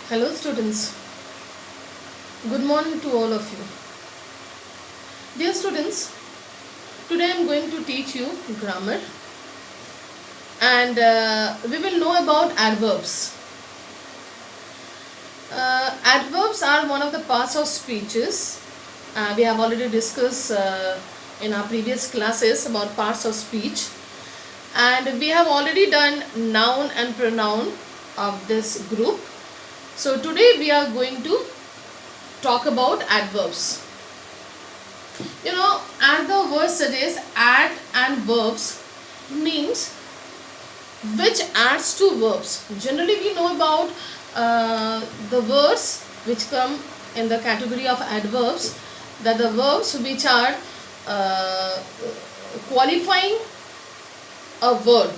Hello students, good morning to all of you. Dear students, today I am going to teach you grammar and we will know about adverbs. Adverbs are one of the parts of speeches. We have already discussed in our previous classes about parts of speech, and we have already done noun and pronoun of this group. So today we are going to talk about adverbs. As the word suggests, add and verbs means which adds to verbs. Generally we know about the words which come in the category of adverbs, that the verbs which are qualifying a verb,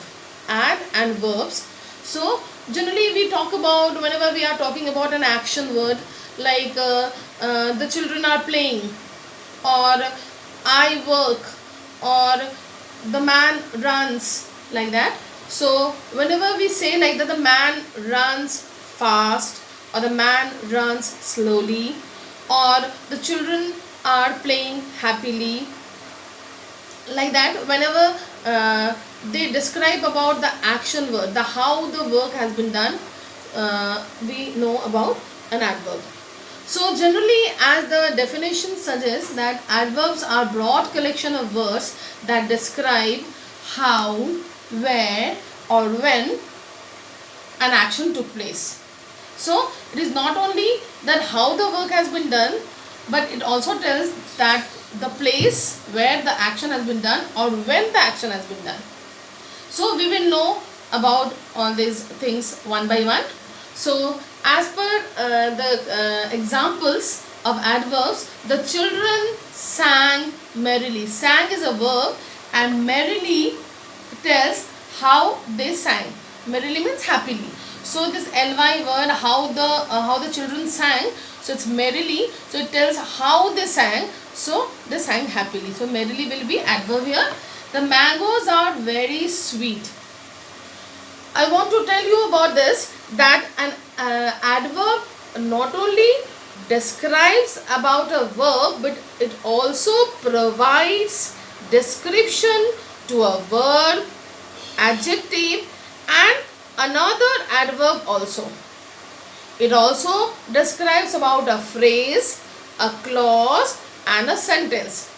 add and verbs. So generally we talk about, whenever we are talking about an action word, like the children are playing, or I work, or the man runs, like that. So whenever we say like that, the man runs fast, or the man runs slowly, or the children are playing happily, like that, whenever they describe about the action word, the how the work has been done, we know about an adverb. So generally, as the definition suggests, that adverbs are broad collection of words that describe how, where or when an action took place. So it is not only that how the work has been done, but it also tells that the place where the action has been done or when the action has been done. So we will know about all these things one by one. So as per the examples of adverbs, the children sang merrily. Sang is a verb and merrily tells how they sang. Merrily means happily. So this ly word, how the children sang, so it's merrily, so it tells how they sang, so they sang happily. So merrily will be adverb here. The mangoes are very sweet. I want to tell you about this, that an adverb not only describes about a verb, but it also provides description to a verb, adjective and another adverb also. It also describes about a phrase, a clause and a sentence.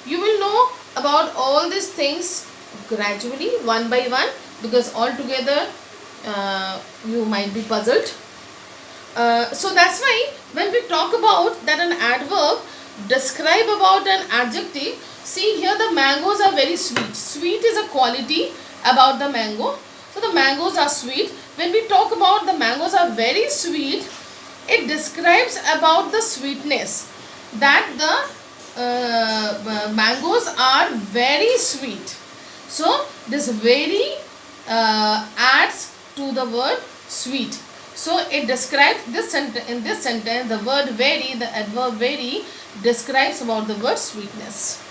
You will know about all these things gradually, one by one, because altogether you might be puzzled. So that's why when we talk about that an adverb describe about an adjective, see here the mangoes are very sweet. Sweet is a quality about the mango. So the mangoes are sweet. When we talk about the mangoes are very sweet, it describes about the sweetness, that the mangoes are very sweet. So this very adds to the word sweet. So it describes this sentence. In this sentence, the word very, the adverb very, describes about the word sweetness.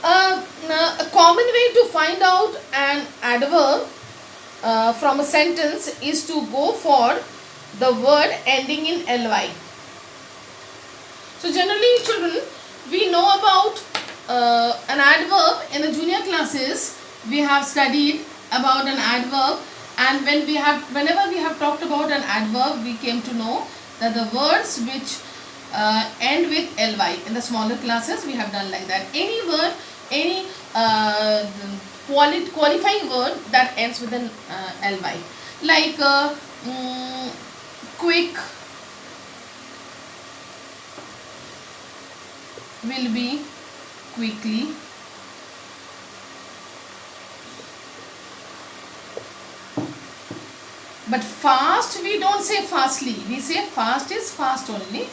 A common way to find out an adverb from a sentence is to go for the word ending in ly. So generally, children, we know about an adverb in the junior classes. We have studied about an adverb, and whenever we have talked about an adverb, we came to know that the words which end with ly. In the smaller classes, we have done like that. Any word, any qualifying word that ends with an ly, like quick will be quickly, but fast we don't say fastly, we say fast is fast only.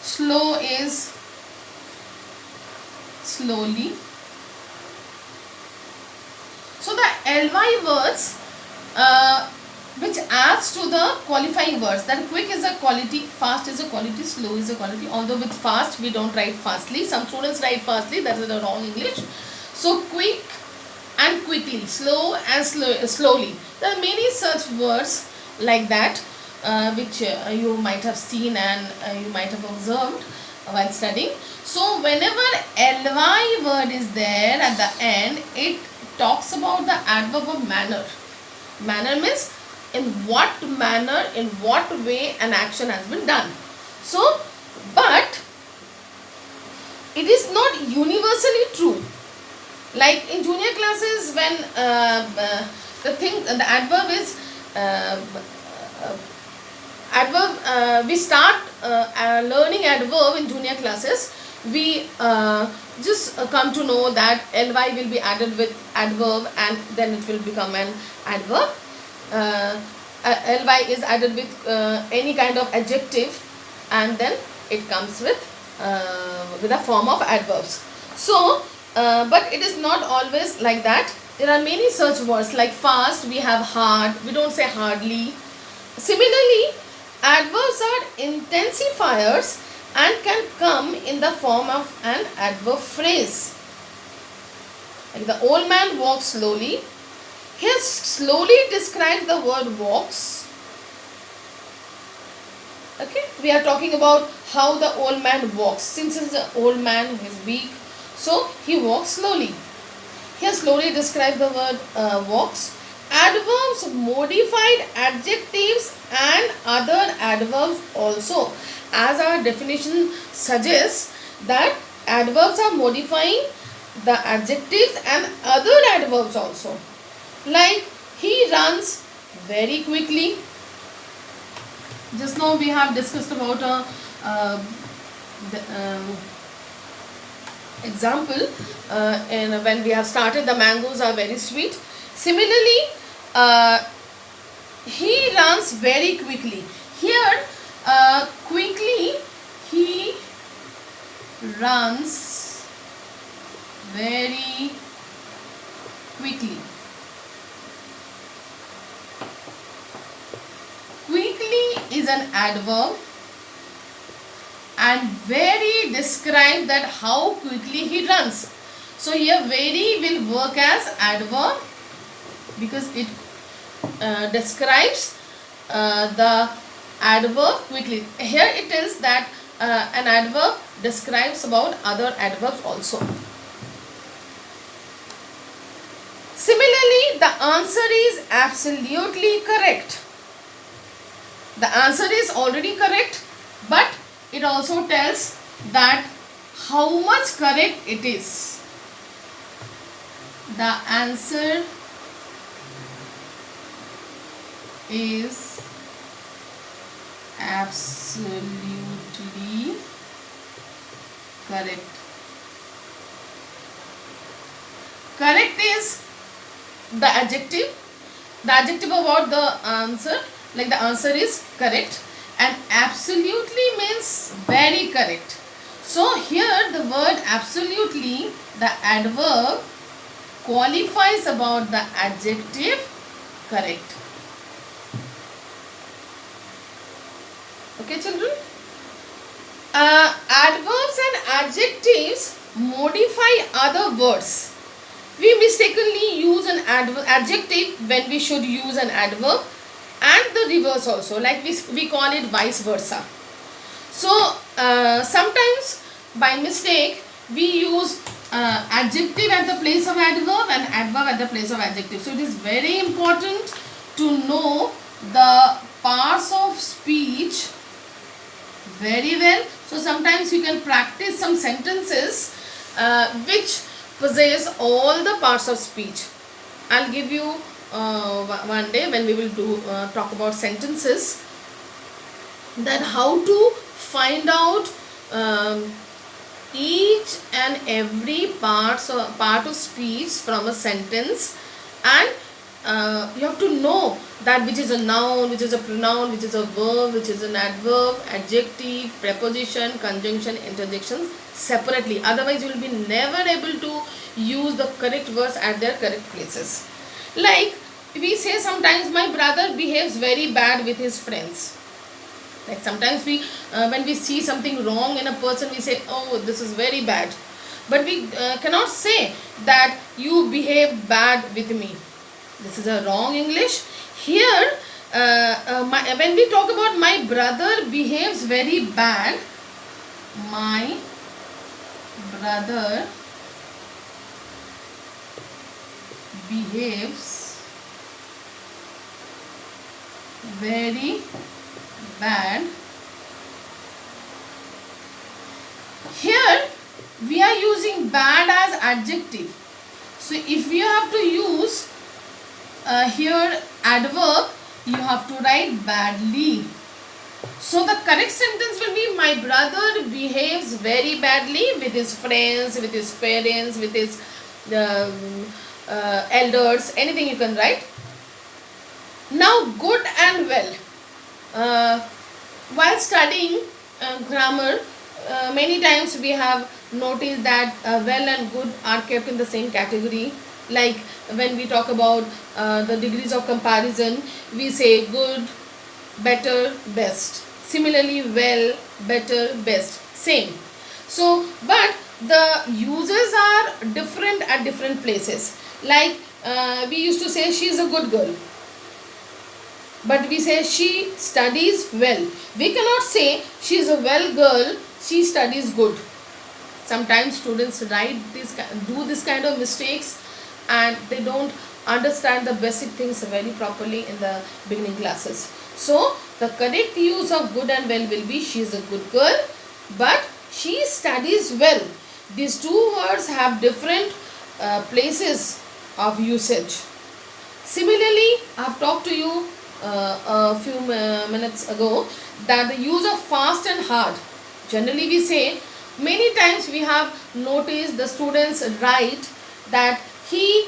Slow is slowly. So the ly words which adds to the qualifying words, that quick is a quality, fast is a quality, slow is a quality. Although with fast we don't write fastly, some students write fastly, that is the wrong English. So quick and quickly, slow and slowly. There are many such words like that, which you might have seen and you might have observed while studying. So whenever ly word is there at the end, it talks about the adverb of manner. Manner means in what manner, in what way an action has been done. So, but it is not universally true. Like in junior classes, when the adverb is uh, we start learning adverb in junior classes. We just come to know that ly will be added with adverb, and then it will become an adverb. uh, ly is added with any kind of adjective, and then it comes with a form of adverbs. So but it is not always like that. There are many such words, like fast we have hard, we don't say hardly. Similarly, adverbs are intensifiers and can come in the form of an adverb phrase. Like the old man walks slowly. Here slowly describes the word walks. Okay, we are talking about how the old man walks. Since he's an old man, he is weak, so he walks slowly. Here slowly describe the word walks. Adverbs, modified adjectives and other adverbs also. As our definition suggests, that adverbs are modifying the adjectives and other adverbs also. Like he runs very quickly. Just now we have discussed about a example, and when we have started, the mangoes are very sweet. Similarly, he runs very quickly. Here quickly, he runs very quickly. Quickly is an adverb, and very describe that how quickly he runs. So here very will work as adverb because it describes the adverb quickly. Here it is that an adverb describes about other adverbs also. Similarly, the answer is absolutely correct. The answer is already correct, but it also tells that how much correct it is. The answer is absolutely correct. Correct is the adjective about the answer, like the answer is correct, and absolutely means very correct. So here the word absolutely, the adverb, qualifies about the adjective correct. Okay, children? Adverbs and adjectives modify other words. We mistakenly use an adjective when we should use an adverb, and the reverse also, like we call it vice versa. So sometimes by mistake we use adjective at the place of adverb and adverb at the place of adjective. So it is very important to know the parts of speech very well. So sometimes you can practice some sentences which possess all the parts of speech. I'll give you one day when we will talk about sentences, that how to find out each and every part of speech from a sentence, and you have to know that which is a noun, which is a pronoun, which is a verb, which is an adverb, adjective, preposition, conjunction, interjection separately. Otherwise you will be never able to use the correct words at their correct places. Like we say sometimes, my brother behaves very bad with his friends. Like sometimes we when we see something wrong in a person, we say, oh, this is very bad. but we cannot say that you behaved bad with me. This is a wrong English. Here, when we talk about my brother behaves very bad, my brother behaves very bad. Here we are using bad as adjective. So if we have to use here adverb, you have to write badly. So the correct sentence will be, my brother behaves very badly with his friends, with his parents, with his elders, anything you can write. Now good and well. While studying grammar, many times we have noticed that well and good are kept in the same category. Like when we talk about the degrees of comparison, we say good, better, best. Similarly, well, better, best, same. So but the uses are different at different places. Like we used to say she is a good girl, but we say she studies well. We cannot say she is a well girl, she studies good. Sometimes students do this kind of mistakes, and they don't understand the basic things very properly in the beginning classes. So the correct use of good and well will be, she is a good girl but she studies well. These two words have different places of usage. Similarly, I have talked to you a few minutes ago that the use of fast and hard. Generally we say, many times we have noticed the students write that he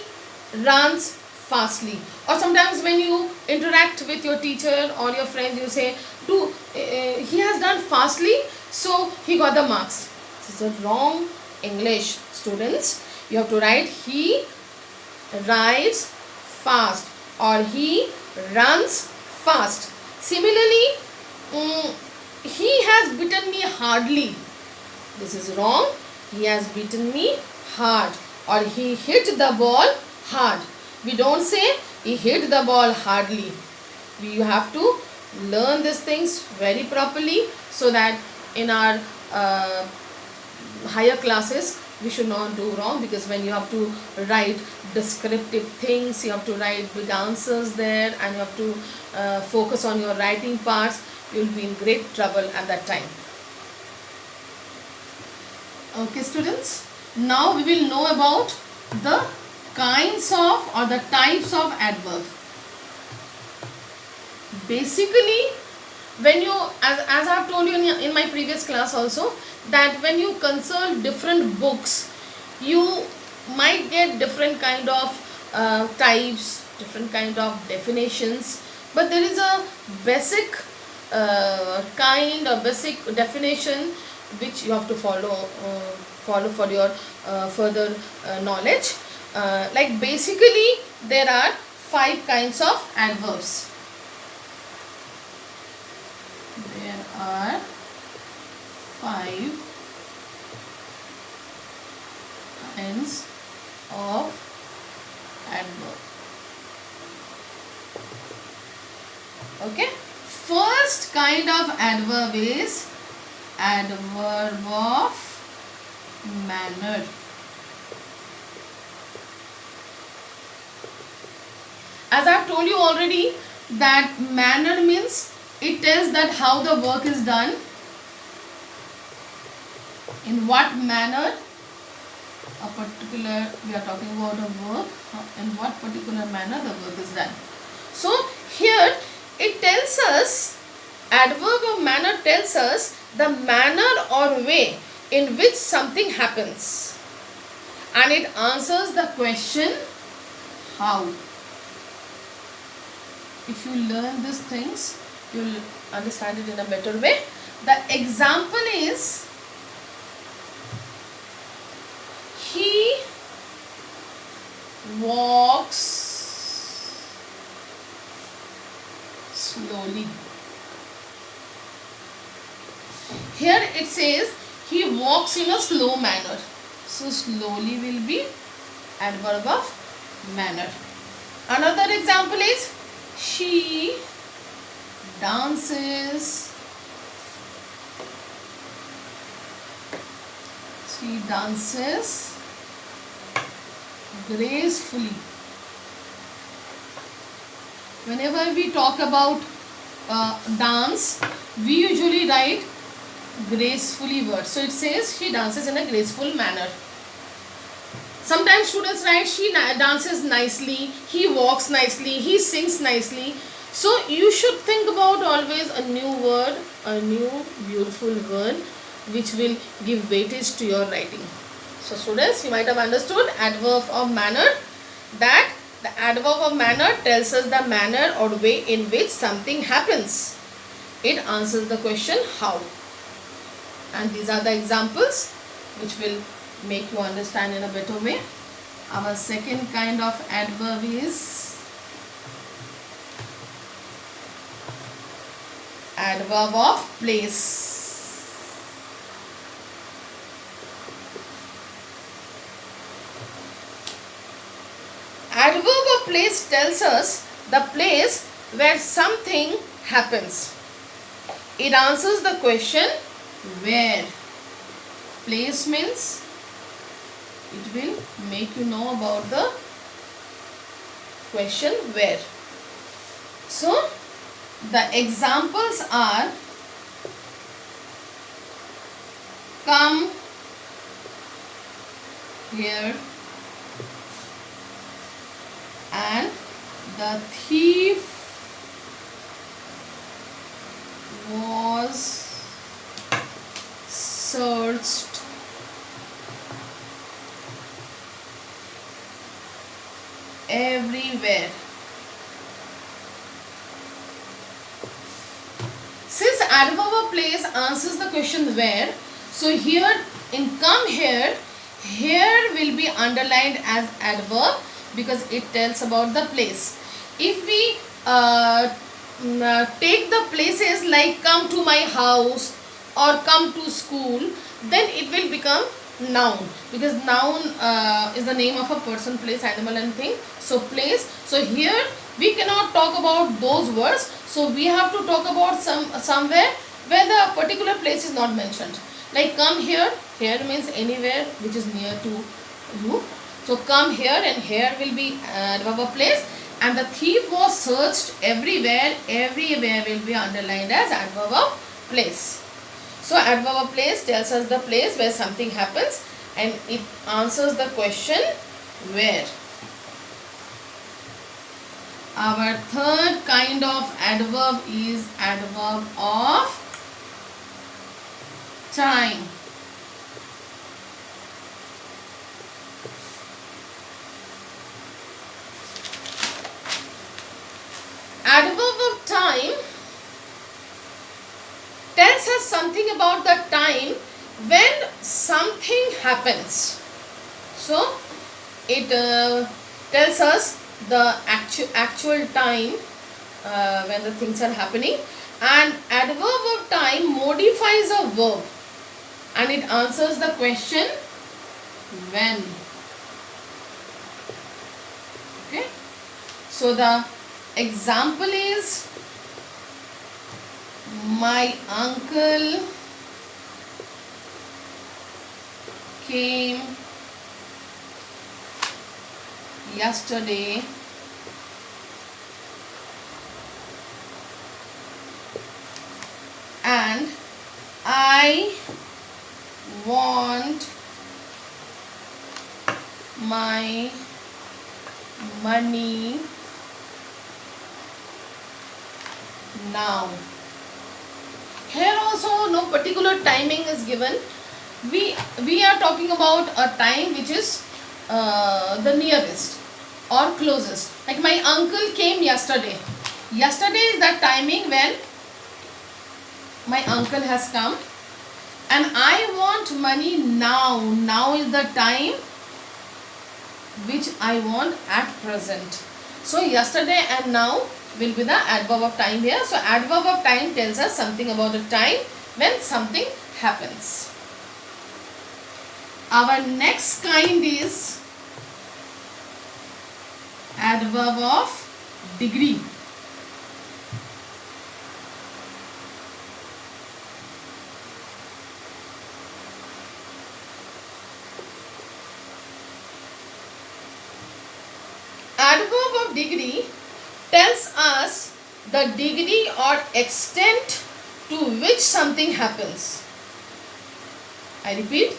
runs fastly, or sometimes when you interact with your teacher or your friends, you say, he has done fastly, so he got the marks. This is a wrong English, students. You have to write, he rides fast or he runs fast. Similarly, he has beaten me hardly. This is wrong. He has beaten me hard, or he hit the ball hard. We don't say he hit the ball hardly. We have to learn these things very properly, so that in our higher classes we should not do wrong. Because when you have to write descriptive things, you have to write big answers there, and you have to focus on your writing parts, you will be in great trouble at that time. Okay students, now we will know about the kinds of or the types of adverb. Basically, when you, as I have told you in my previous class also, that when you consult different books, you might get different kind of types, different kind of definitions, but there is a basic kind or basic definition which you have to follow for your further knowledge. Like basically there are 5 kinds of adverbs. There are 5 kinds of adverb. Okay, first kind of adverb is adverb of manner. As I have told you already, that manner means it tells that how the work is done, in what manner a particular, we are talking about a work, in what particular manner the work is done. So here it tells us, adverb of manner tells us the manner or way in which something happens, and it answers the question how. If you learn these things, you will understand it in a better way. The example is, he walks slowly. Here it says he walks in a slow manner. So slowly will be adverb of manner. Another example is she dances. She dances gracefully. Whenever we talk about dance, we usually write gracefully word. So it says she dances in a graceful manner. Sometimes students write she dances nicely, he walks nicely, he sings nicely. So you should think about always a new word, a new beautiful word which will give weightage to your writing. So students, you might have understood adverb of manner, that the adverb of manner tells us the manner or way in which something happens. It answers the question how. And these are the examples which will make you understand in a better way. Our second kind of adverb is adverb of place. Adverb of place tells us the place where something happens. It answers the question where. Place means it will make you know about the question where. So the examples are come here and the thief was searched everywhere. Since adverb of place answers the question where, so here in come here, here will be underlined as adverb because it tells about the place. If we take the places like come to my house or come to school, then it will become noun, because noun is the name of a person, place, animal and thing. So place. So here we cannot talk about those words. So we have to talk about somewhere where the particular place is not mentioned. Like come here. Here means anywhere which is near to you. So come here, and here will be adverb of place. And the thief was searched everywhere. Everywhere will be underlined as adverb of place. So adverb of place tells us the place where something happens, and it answers the question where. Our third kind of adverb is adverb of time. Adverb of time tells us something about the time when something happens. So it tells us the actual time when the things are happening, and adverb of time modifies a verb and it answers the question when. Okay, so the example is my uncle came yesterday and I want my money now. Here also no particular timing is given. We are talking about a time which is the nearest or closest. Like my uncle came yesterday. Yesterday is the timing when my uncle has come, and I want money now. Now is the time which I want at present. So yesterday and now will be the adverb of time here. So adverb of time tells us something about the time when something happens. Our next kind is adverb of degree. Adverb of degree tells us the degree or extent to which something happens. I repeat,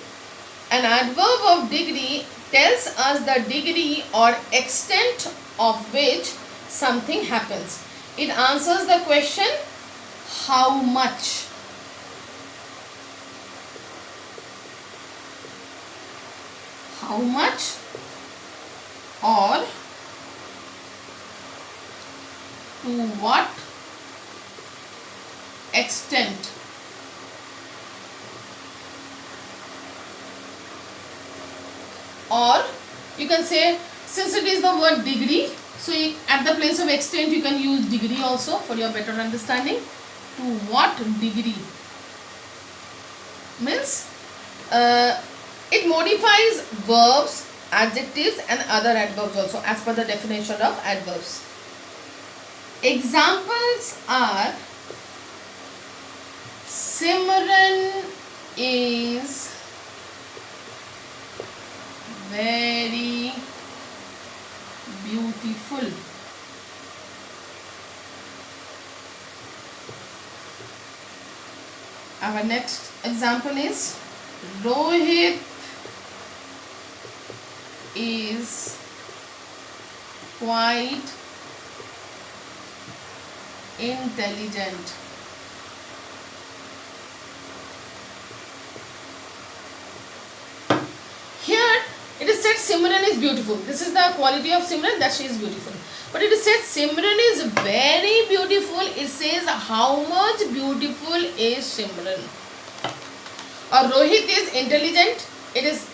an adverb of degree tells us the degree or extent of which something happens. It answers the question, how much? How much, or to what extent? Or you can say, since it is the word degree, so at the place of extent you can use degree also for your better understanding. To what degree means it modifies verbs, adjectives and other adverbs also as per the definition of adverbs. Examples are Simran is very beautiful. Our next example is Rohit is quite intelligent. Here it is said Simran is beautiful. This is the quality of Simran, that she is beautiful. But it is said Simran is very beautiful. It says how much beautiful is Simran. Or Rohit is intelligent. It is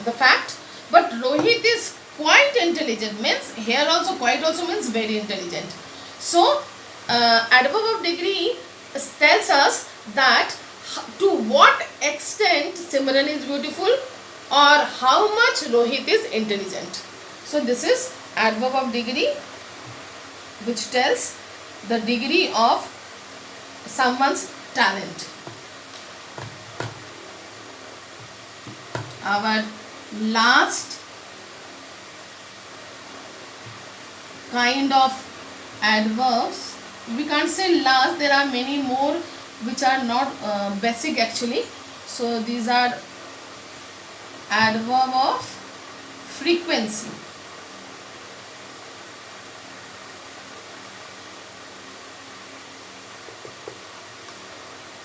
the fact. But Rohit is quite intelligent. Means here also quite also means very intelligent. So adverb of degree tells us that to what extent Simran is beautiful or how much Rohit is intelligent. So this is adverb of degree, which tells the degree of someone's talent. Our last kind of adverbs, we can't say last, there are many more which are not basic actually. So these are adverb of frequency.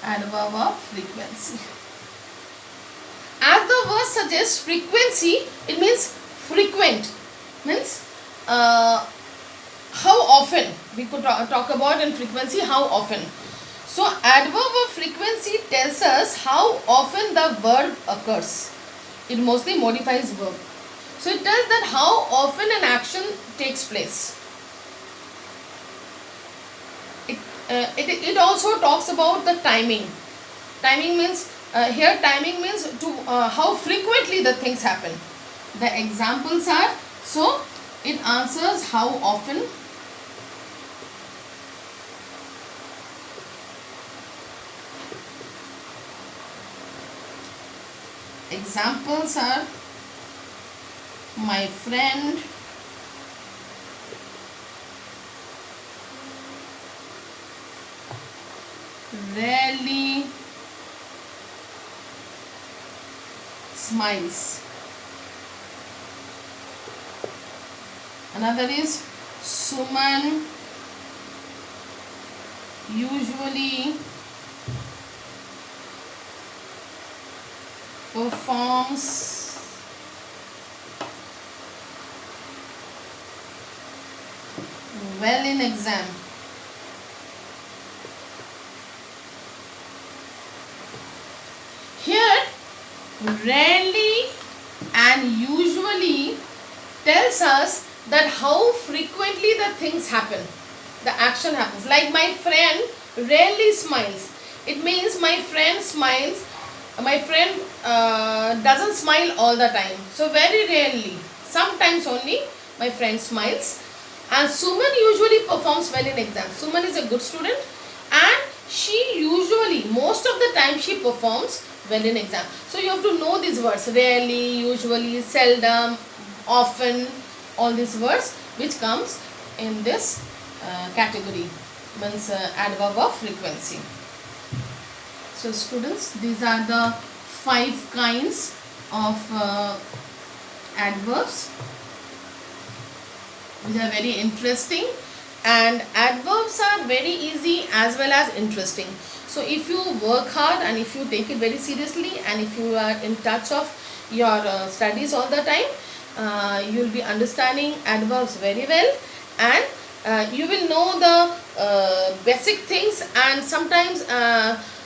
Adverb of frequency. As the word suggests, frequency, it means frequent, means how often. We could talk about in frequency, how often. So adverb of frequency tells us how often the verb occurs. It mostly modifies verb. So it tells that how often an action takes place. It also talks about the timing. Timing means, here timing means to how frequently the things happen. The examples are, so it answers how often. Examples are, my friend rarely smiles. Another is, Suman usually performs well in exam. Here rarely and usually tells us that how frequently the things happen, the action happens. Like my friend rarely smiles, it means my friend smiles My friend doesn't smile all the time, so very rarely, sometimes only my friend smiles. And Suman usually performs well in exams. Suman is a good student, and she usually, most of the time, she performs well in exam. So you have to know these words: rarely, usually, seldom, often, all these words which comes in this category, means adverb of frequency. So students, these are the 5 kinds of adverbs which are very interesting, and adverbs are very easy as well as interesting. So if you work hard and if you take it very seriously and if you are in touch of your studies all the time, you will be understanding adverbs very well, and you will know the basic things, and sometimes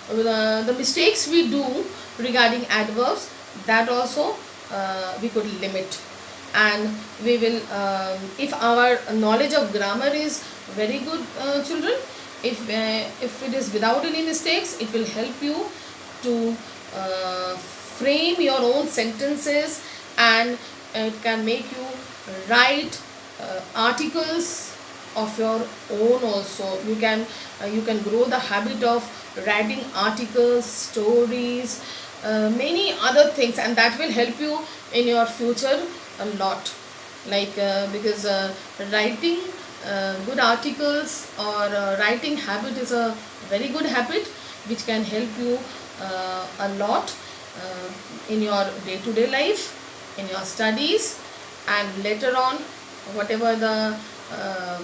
the mistakes we do regarding adverbs, that also we could limit. And we will, if our knowledge of grammar is very good, children, if it is without any mistakes, it will help you to frame your own sentences, and it can make you write articles of your own also. You can grow the habit of writing articles, stories, many other things, and that will help you in your future a lot. Like because writing good articles or writing habit is a very good habit which can help you a lot in your day-to-day life, in your studies, and later on, whatever the uh,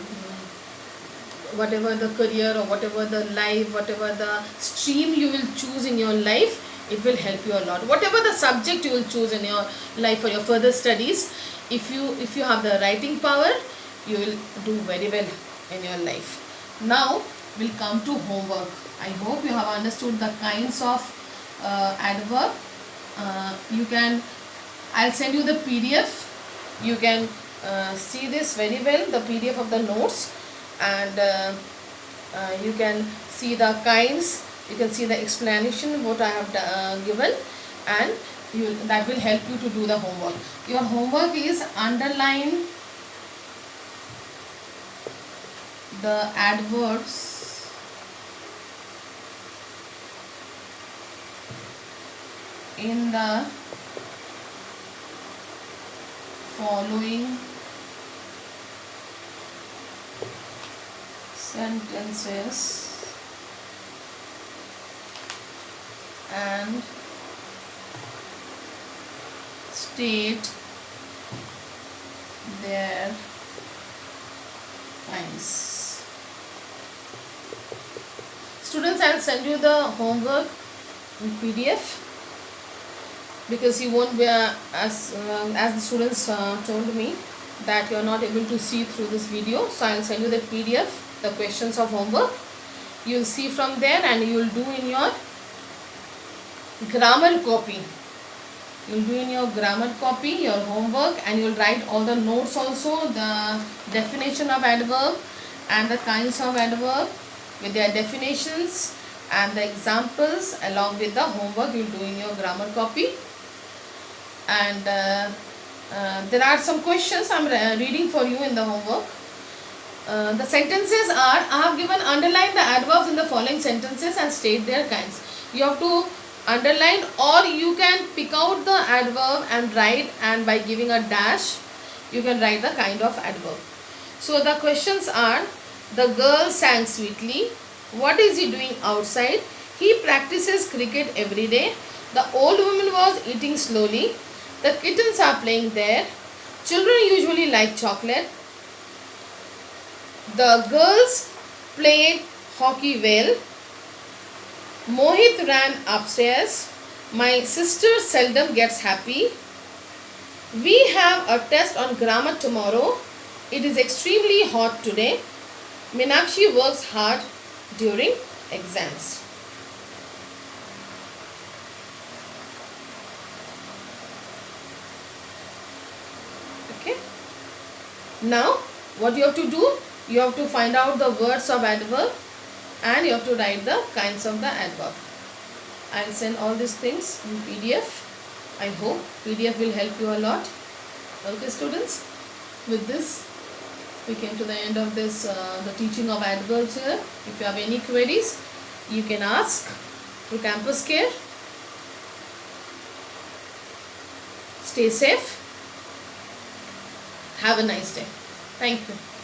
whatever the career or whatever the life, whatever the stream you will choose in your life, it will help you a lot. Whatever the subject you will choose in your life for your further studies, if you have the writing power, you will do very well in your life. Now we'll come to homework. I hope you have understood the kinds of adverb. You can, I'll send you the PDF. You can see this very well, the PDF of the notes, and you can see the kinds, you can see the explanation what I have given, and that will help you to do the homework. Your homework is underline the adverbs in the following sentences and state their kinds. Students, I'll send you the homework in PDF, because you won't be as the students told me that you are not able to see through this video. So I'll send you the PDF, the questions of homework. You'll see from there, and you'll do in your grammar copy. You'll do in your grammar copy your homework, and you'll write all the notes also, the definition of adverb and the kinds of adverb with their definitions and the examples along with the homework you'll do in your grammar copy. And there are some questions I'm reading for you in the homework. The sentences are, I have given underline the adverbs in the following sentences and state their kinds. You have to underline, or you can pick out the adverb and write, and by giving a dash you can write the kind of adverb. So the questions are: the girl sang sweetly. What is he doing outside? He practices cricket every day. The old woman was eating slowly. The kittens are playing there. Children usually like chocolate. The girls played hockey well. Mohit ran upstairs. My sister seldom gets happy. We have a test on grammar tomorrow. It is extremely hot today. Meenakshi works hard during exams. Okay. Now, what you have to do? You have to find out the words of adverb, and you have to write the kinds of the adverb. I'll send all these things in PDF. I hope PDF will help you a lot. Okay, students, with this we came to the end of this the teaching of adverbs here. If you have any queries, you can ask through Campus Care. Stay safe. Have a nice day. Thank you.